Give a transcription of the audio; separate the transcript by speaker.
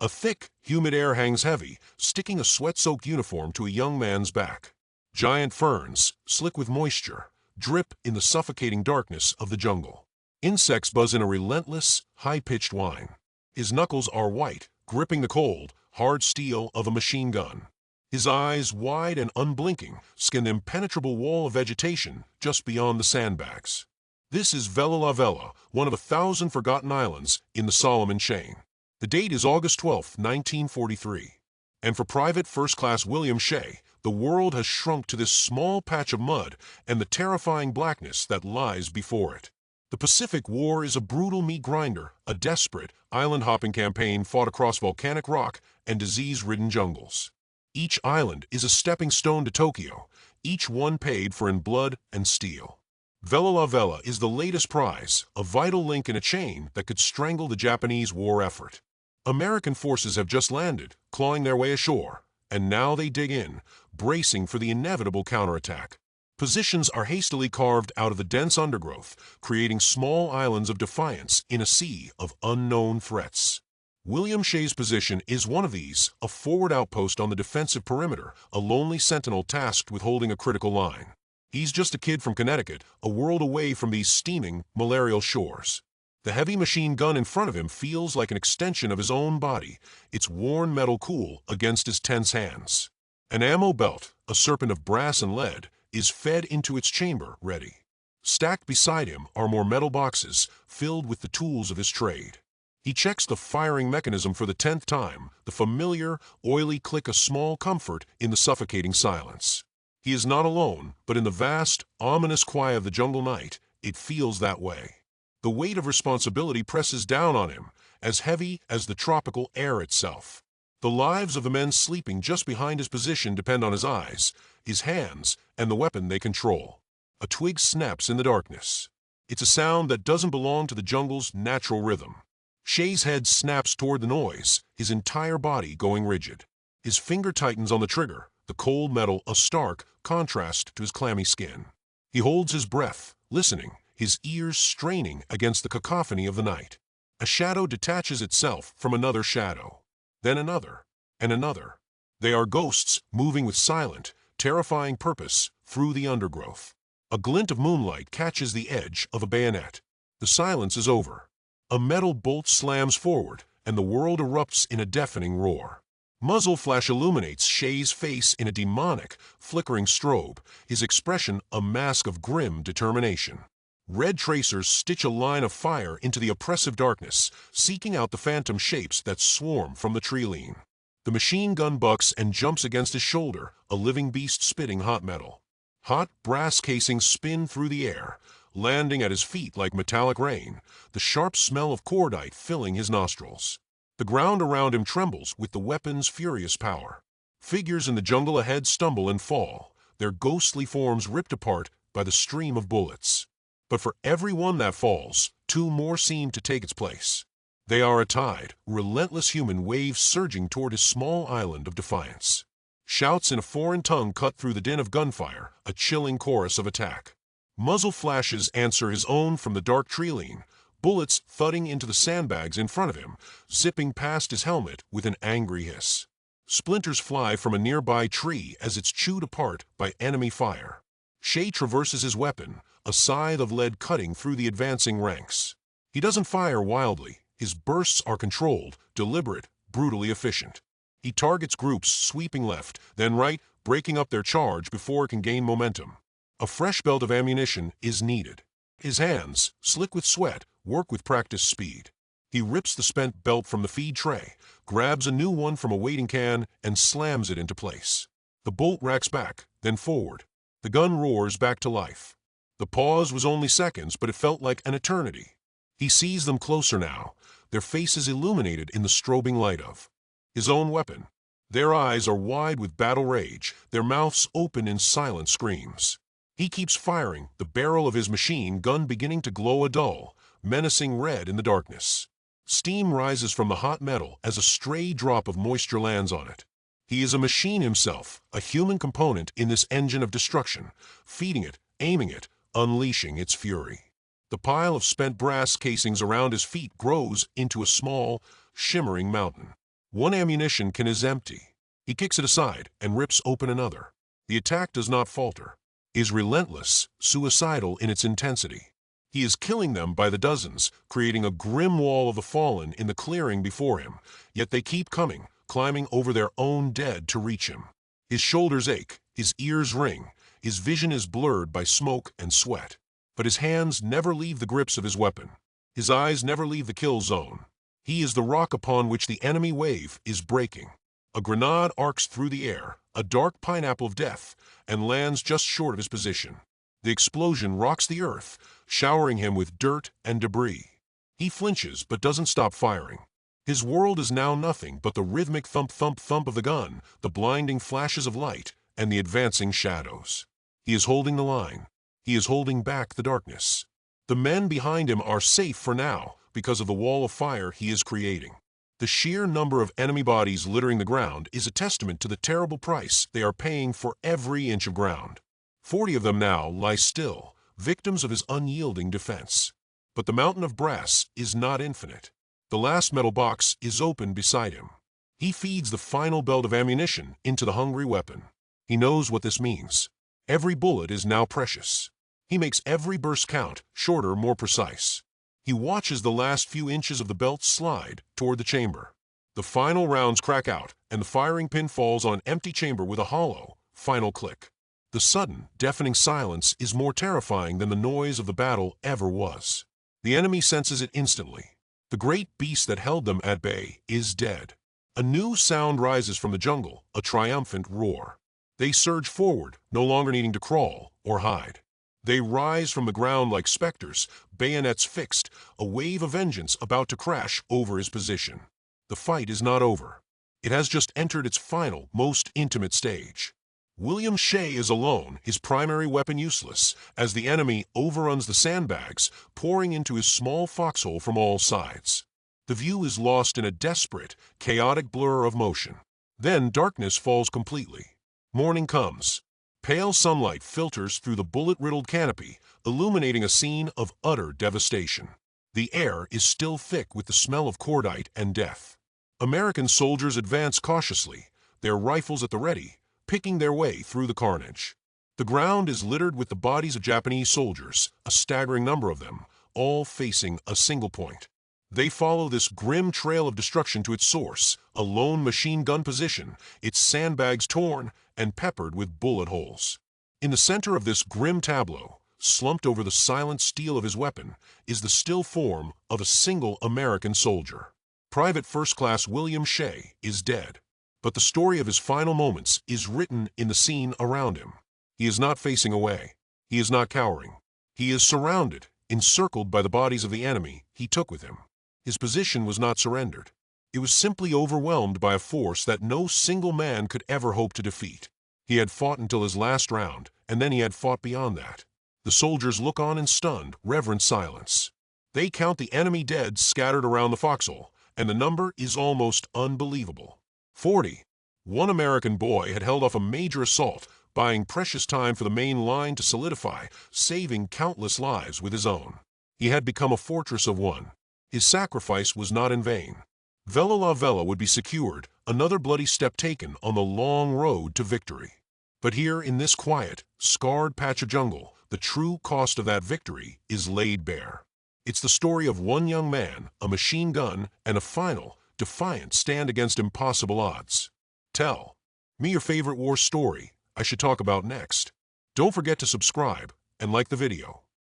Speaker 1: A thick, humid air hangs heavy, sticking a sweat-soaked uniform to a young man's back. Giant ferns, slick with moisture, drip in the suffocating darkness of the jungle. Insects buzz in a relentless, high-pitched whine. His knuckles are white, gripping the cold, hard steel of a machine gun. His eyes, wide and unblinking, scan the impenetrable wall of vegetation just beyond the sandbags. This is Vella Lavella, one of 1,000 forgotten islands in the Solomon chain. The date is August 12, 1943. And for Private First Class William Shea, the world has shrunk to this small patch of mud and the terrifying blackness that lies before it. The Pacific War is a brutal meat grinder, a desperate, island-hopping campaign fought across volcanic rock and disease-ridden jungles. Each island is a stepping stone to Tokyo, each one paid for in blood and steel. Vella Lavella is the latest prize, a vital link in a chain that could strangle the Japanese war effort. American forces have just landed, clawing their way ashore, and now they dig in, bracing for the inevitable counterattack. Positions are hastily carved out of the dense undergrowth, creating small islands of defiance in a sea of unknown threats. William Shea's position is one of these, a forward outpost on the defensive perimeter, a lonely sentinel tasked with holding a critical line. He's just a kid from Connecticut, a world away from these steaming, malarial shores. The heavy machine gun in front of him feels like an extension of his own body, its worn metal cool against his tense hands. An ammo belt, a serpent of brass and lead, is fed into its chamber, ready. Stacked beside him are more metal boxes, filled with the tools of his trade. He checks the firing mechanism for the 10th time, the familiar, oily click a small comfort in the suffocating silence. He is not alone, but in the vast, ominous quiet of the jungle night, it feels that way. The weight of responsibility presses down on him, as heavy as the tropical air itself. The lives of the men sleeping just behind his position depend on his eyes, his hands, and the weapon they control. A twig snaps in the darkness. It's a sound that doesn't belong to the jungle's natural rhythm. Shea's head snaps toward the noise, his entire body going rigid. His finger tightens on the trigger, the cold metal a stark contrast to his clammy skin. He holds his breath, listening, his ears straining against the cacophony of the night. A shadow detaches itself from another shadow. Then another, and another. They are ghosts moving with silent, terrifying purpose through the undergrowth. A glint of moonlight catches the edge of a bayonet. The silence is over. A metal bolt slams forward, and the world erupts in a deafening roar. Muzzle flash illuminates Shea's face in a demonic, flickering strobe, his expression a mask of grim determination. Red tracers stitch a line of fire into the oppressive darkness, seeking out the phantom shapes that swarm from the tree-lean. The machine gun bucks and jumps against his shoulder, a living beast spitting hot metal. Hot brass casings spin through the air, landing at his feet like metallic rain, the sharp smell of cordite filling his nostrils. The ground around him trembles with the weapon's furious power. Figures in the jungle ahead stumble and fall, their ghostly forms ripped apart by the stream of bullets. But for every one that falls, two more seem to take its place. They are a tide, relentless human waves surging toward his small island of defiance. Shouts in a foreign tongue cut through the din of gunfire, a chilling chorus of attack. Muzzle flashes answer his own from the dark tree-lean, bullets thudding into the sandbags in front of him, zipping past his helmet with an angry hiss. Splinters fly from a nearby tree as it's chewed apart by enemy fire. Shea traverses his weapon, a scythe of lead cutting through the advancing ranks. He doesn't fire wildly. His bursts are controlled, deliberate, brutally efficient. He targets groups sweeping left, then right, breaking up their charge before it can gain momentum. A fresh belt of ammunition is needed. His hands, slick with sweat, work with practiced speed. He rips the spent belt from the feed tray, grabs a new one from a waiting can, and slams it into place. The bolt racks back, then forward. The gun roars back to life. The pause was only seconds, but it felt like an eternity. He sees them closer now, their faces illuminated in the strobing light of his own weapon. Their eyes are wide with battle rage, their mouths open in silent screams. He keeps firing, the barrel of his machine gun beginning to glow a dull, menacing red in the darkness. Steam rises from the hot metal as a stray drop of moisture lands on it. He is a machine himself, a human component in this engine of destruction, feeding it, aiming it, unleashing its fury. The pile of spent brass casings around his feet grows into a small, shimmering mountain. One ammunition can is empty. He kicks it aside and rips open another. The attack does not falter, is relentless, suicidal in its intensity. He is killing them by the dozens, creating a grim wall of the fallen in the clearing before him, yet they keep coming, climbing over their own dead to reach him. His shoulders ache, his ears ring, his vision is blurred by smoke and sweat. But his hands never leave the grips of his weapon. His eyes never leave the kill zone. He is the rock upon which the enemy wave is breaking. A grenade arcs through the air, a dark pineapple of death, and lands just short of his position. The explosion rocks the earth, showering him with dirt and debris. He flinches but doesn't stop firing. His world is now nothing but the rhythmic thump-thump-thump of the gun, the blinding flashes of light, and the advancing shadows. He is holding the line. He is holding back the darkness. The men behind him are safe for now because of the wall of fire he is creating. The sheer number of enemy bodies littering the ground is a testament to the terrible price they are paying for every inch of ground. 40 of them now lie still, victims of his unyielding defense. But the mountain of brass is not infinite. The last metal box is open beside him. He feeds the final belt of ammunition into the hungry weapon. He knows what this means. Every bullet is now precious. He makes every burst count, shorter, more precise. He watches the last few inches of the belt slide toward the chamber. The final rounds crack out, and the firing pin falls on an empty chamber with a hollow, final click. The sudden, deafening silence is more terrifying than the noise of the battle ever was. The enemy senses it instantly. The great beast that held them at bay is dead. A new sound rises from the jungle, a triumphant roar. They surge forward, no longer needing to crawl or hide. They rise from the ground like specters, bayonets fixed, a wave of vengeance about to crash over his position. The fight is not over. It has just entered its final, most intimate stage. William Shea is alone, his primary weapon useless, as the enemy overruns the sandbags, pouring into his small foxhole from all sides. The view is lost in a desperate, chaotic blur of motion. Then darkness falls completely. Morning comes. Pale sunlight filters through the bullet-riddled canopy, illuminating a scene of utter devastation. The air is still thick with the smell of cordite and death. American soldiers advance cautiously, their rifles at the ready, picking their way through the carnage. The ground is littered with the bodies of Japanese soldiers, a staggering number of them, all facing a single point. They follow this grim trail of destruction to its source, a lone machine gun position, its sandbags torn and peppered with bullet holes. In the center of this grim tableau, slumped over the silent steel of his weapon, is the still form of a single American soldier. Private First Class William Shea is dead. But the story of his final moments is written in the scene around him. He is not facing away. He is not cowering. He is surrounded, encircled by the bodies of the enemy he took with him. His position was not surrendered. It was simply overwhelmed by a force that no single man could ever hope to defeat. He had fought until his last round, and then he had fought beyond that. The soldiers look on in stunned, reverent silence. They count the enemy dead scattered around the foxhole, and the number is almost unbelievable. 40. One American boy had held off a major assault, buying precious time for the main line to solidify, saving countless lives with his own. He had become a fortress of one. His sacrifice was not in vain. Vella Lavella would be secured, another bloody step taken on the long road to victory. But here in this quiet, scarred patch of jungle, the true cost of that victory is laid bare. It's the story of one young man, a machine gun, and a final, defiant stand against impossible odds. Tell me your favorite war story I should talk about next. Don't forget to subscribe and like the video.